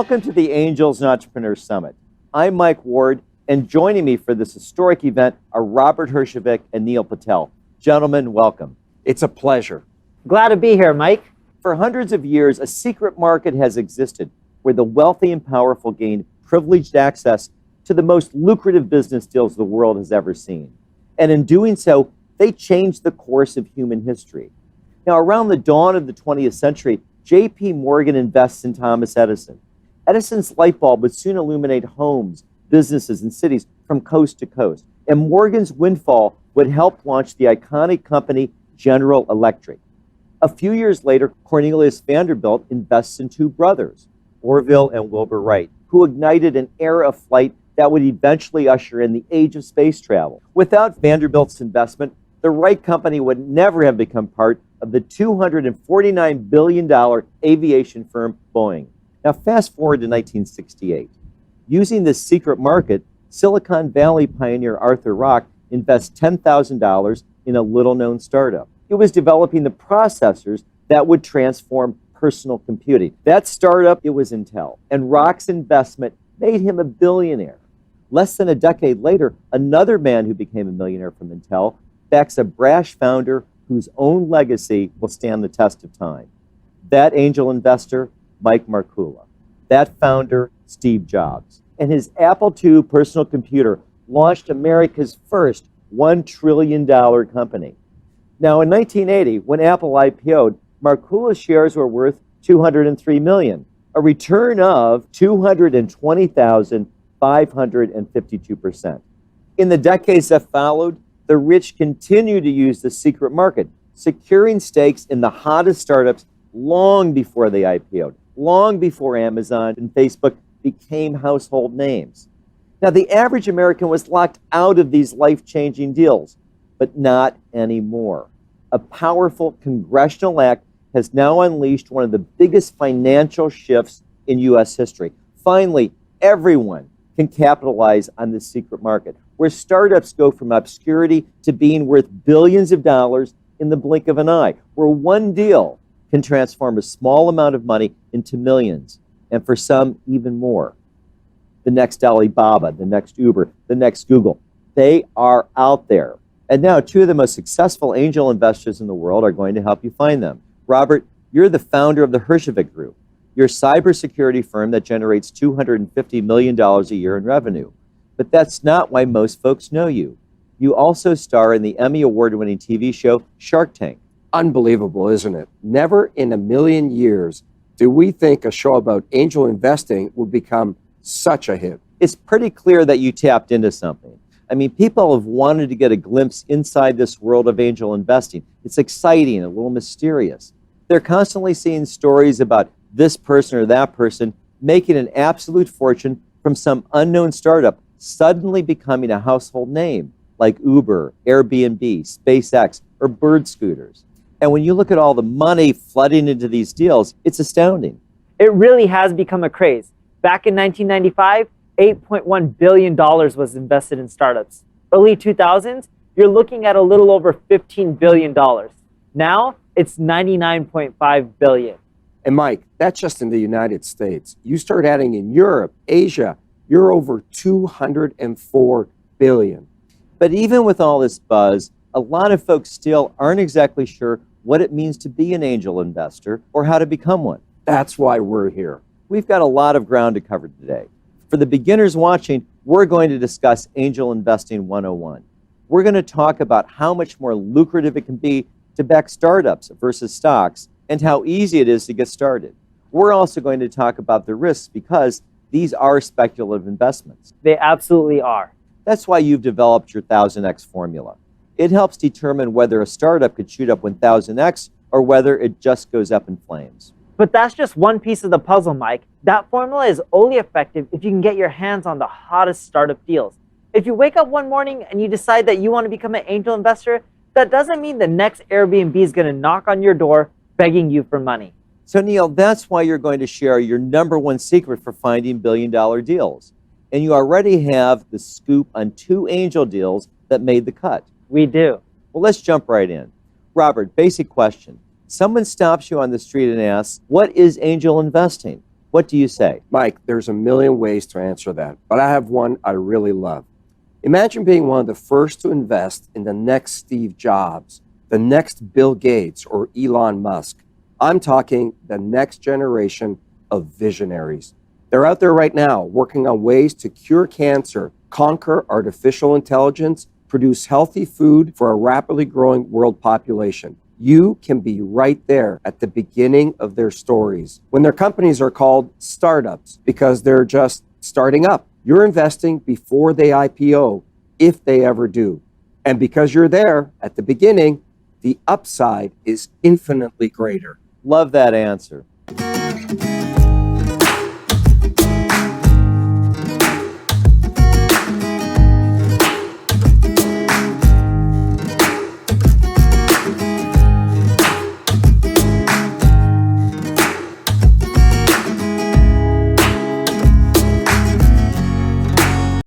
Welcome to the Angels and Entrepreneurs Summit. I'm Mike Ward, and joining me for this historic event are Robert Herjavec and Neil Patel. Gentlemen, welcome. It's a pleasure. Glad to be here, Mike. For hundreds of years, a secret market has existed where the wealthy and powerful gain privileged access to the most lucrative business deals the world has ever seen. And in doing so, they changed the course of human history. Now, around the dawn of the 20th century, J.P. Morgan invests in Thomas Edison. Edison's light bulb would soon illuminate homes, businesses, and cities from coast to coast. And Morgan's windfall would help launch the iconic company General Electric. A few years later, Cornelius Vanderbilt invests in two brothers, Orville and Wilbur Wright, who ignited an era of flight that would eventually usher in the age of space travel. Without Vanderbilt's investment, the Wright Company would never have become part of the $249 billion aviation firm Boeing. Now, fast forward to 1968. Using this secret market, Silicon Valley pioneer Arthur Rock invests $10,000 in a little-known startup. It was developing the processors that would transform personal computing. That startup, it was Intel, and Rock's investment made him a billionaire. Less than a decade later, another man who became a millionaire from Intel backs a brash founder whose own legacy will stand the test of time. That angel investor, Mike Markkula. That founder, Steve Jobs. And his Apple II personal computer launched America's first $1 trillion company. Now, in 1980, when Apple IPO'd, Markkula's shares were worth $203 million, a return of 220,552%. In the decades that followed, the rich continued to use the secret market, securing stakes in the hottest startups long before they IPO'd, long before Amazon and Facebook became household names. Now, the average American was locked out of these life-changing deals, but not anymore. A powerful congressional act has now unleashed one of the biggest financial shifts in U.S. history. Finally, everyone can capitalize on this secret market, where startups go from obscurity to being worth billions of dollars in the blink of an eye, where one deal can transform a small amount of money into millions, and for some, even more. The next Alibaba, the next Uber, the next Google, they are out there. And now, two of the most successful angel investors in the world are going to help you find them. Robert, you're the founder of the Herjavec Group. You're a cybersecurity firm that generates $250 million a year in revenue. But that's not why most folks know you. You also star in the Emmy Award-winning TV show Shark Tank. Unbelievable, isn't it? Never in a million years do we think a show about angel investing would become such a hit. It's pretty clear that you tapped into something. I mean, people have wanted to get a glimpse inside this world of angel investing. It's exciting, a little mysterious. They're constantly seeing stories about this person or that person making an absolute fortune from some unknown startup suddenly becoming a household name, like Uber, Airbnb, SpaceX, or Bird Scooters. And when you look at all the money flooding into these deals, it's astounding. It really has become a craze. Back in 1995, $8.1 billion was invested in startups. Early 2000s, you're looking at a little over $15 billion. Now, it's $99.5 billion. And Mike, that's just in the United States. You start adding in Europe, Asia, you're over $204 billion. But even with all this buzz, a lot of folks still aren't exactly sure what it means to be an angel investor or how to become one. That's why we're here. We've got a lot of ground to cover today. For the beginners watching, we're going to discuss Angel Investing 101. We're going to talk about how much more lucrative it can be to back startups versus stocks and how easy it is to get started. We're also going to talk about the risks because these are speculative investments. They absolutely are. That's why you've developed your 1000X formula. It helps determine whether a startup could shoot up 1000X or whether it just goes up in flames. But that's just one piece of the puzzle, Mike. That formula is only effective if you can get your hands on the hottest startup deals. If you wake up one morning and you decide that you want to become an angel investor, that doesn't mean the next Airbnb is going to knock on your door begging you for money. So Neil, that's why you're going to share your number one secret for finding billion-dollar deals. And you already have the scoop on two angel deals that made the cut. We do. Well, let's jump right in. Robert, basic question. Someone stops you on the street and asks, what is angel investing? What do you say? Mike, there's a million ways to answer that, but I have one I really love. Imagine being one of the first to invest in the next Steve Jobs, the next Bill Gates, or Elon Musk. I'm talking the next generation of visionaries. They're out there right now working on ways to cure cancer, conquer artificial intelligence, produce healthy food for a rapidly growing world population. You can be right there at the beginning of their stories when their companies are called startups because they're just starting up. You're investing before they IPO, if they ever do. And because you're there at the beginning, the upside is infinitely greater. Love that answer.